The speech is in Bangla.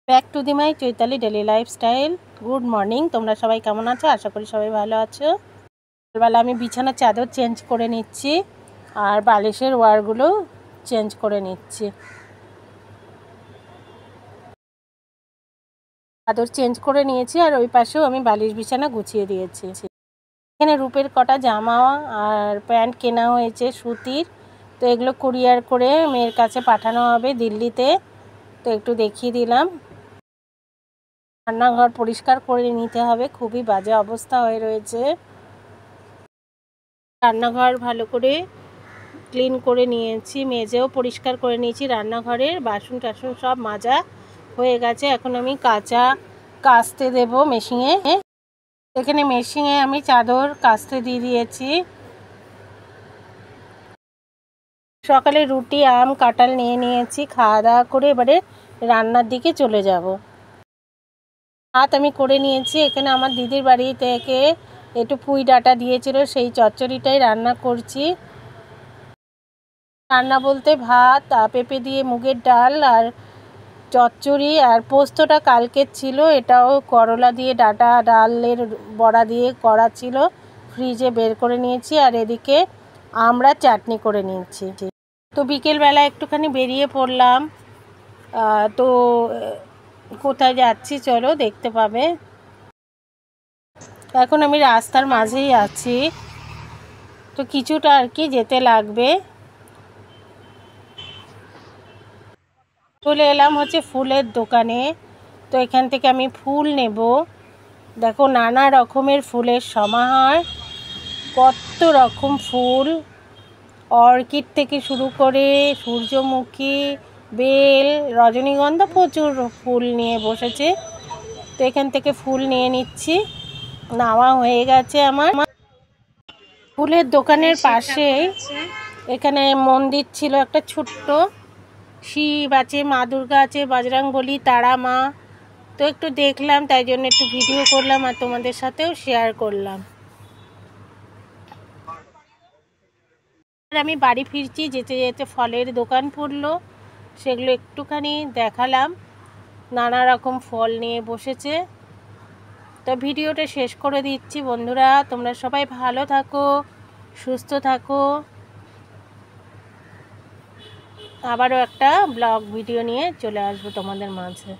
Back to the my Chaitali daily lifestyle. Good morning, তোমরা সবাই কেমন আছো? আশা করি সবাই ভালো আছো। সকালবেলা আমি বিছানার চাদর চেঞ্জ করে নিচ্ছি আর বালিশের ওয়ারগুলো চেঞ্জ করে নিচ্ছি। চাদর চেঞ্জ করে নিয়েছি আর ওই পাশেও আমি বালিশ বিছানা গুছিয়ে দিয়েছি। এখানে রূপের কটা জামা আর প্যান্ট কেনা হয়েছে সুতির, তো এগুলো কুরিয়ার করে মেয়ের কাছে পাঠানো হবে দিল্লিতে, তো একটু দেখিয়ে দিলাম। রান্নাঘর পরিষ্কার করে নিতে হবে, খুবই বাজে অবস্থা হয়ে রয়েছে। রান্নাঘর ভালো করে ক্লিন করে নিয়েছি, মেজেও পরিষ্কার করে নিয়েছি, রান্নাঘরের বাসন টাসন সব মাজা হয়ে গেছে। এখন আমি কাচতে দেব মেশিনে। এখানে মেশিনে আমি চাদর কাচতে দিয়ে দিয়েছি। সকালে রুটি আম কাঁঠাল নিয়ে নিয়েছি, খাওয়া দাওয়া করে এবারে রান্নার দিকে চলে যাব। ভাত আমি করে নিয়েছি। এখানে আমার দিদির বাড়ি থেকে একটু পুঁই ডাঁটা দিয়েছিল, সেই চচ্চড়িটাই রান্না করছি। রান্না বলতে ভাত, পেঁপে দিয়ে মুগের ডাল আর চচ্চড়ি, আর পোস্তটা কালকের ছিল, এটাও করলা দিয়ে ডালের বড়া দিয়ে করা ছিল, ফ্রিজে বের করে নিয়েছি। আর এদিকে আমরা চাটনি করে নিয়েছি। তো বিকেলবেলা একটুখানি বেরিয়ে পড়লাম, তো কোথায় যাচ্ছি চলো দেখতে পাবে। এখন আমি রাস্তার মাঝেই আছি, তো কিছুটা আর কি যেতে লাগবে। চলে এলাম হচ্ছে ফুলের দোকানে, তো এখান থেকে আমি ফুল নেব। দেখো নানা রকমের ফুলের সমাহার, কত রকম ফুল, অর্কিড থেকে শুরু করে সূর্যমুখী, বেল, রজনীগন্ধা, প্রচুর ফুল নিয়ে বসেছে। তো এখান থেকে ফুল নিয়ে নিচ্ছি, নেওয়া হয়ে গেছে আমার। ফুলের দোকানের পাশে এখানে মন্দির ছিল একটা ছোট্ট, শিব আছে, মা দুর্গা আছে, বজরংবলী, তারা মা, তো একটু দেখলাম, তাই জন্য একটু ভিডিও করলাম আর তোমাদের সাথেও শেয়ার করলাম। আমি বাড়ি ফিরছি, যেতে যেতে ফলের দোকান পড়লো, সেগুলো একটুখানি দেখালাম। নানা রকম ফল নিয়ে বসেছে। তো ভিডিওটা শেষ করে দিচ্ছি বন্ধুরা, তোমরা সবাই ভালো থাকো, সুস্থ থাকো। আবারও একটা ব্লগ ভিডিও নিয়ে চলে আসবো তোমাদের মাঝে।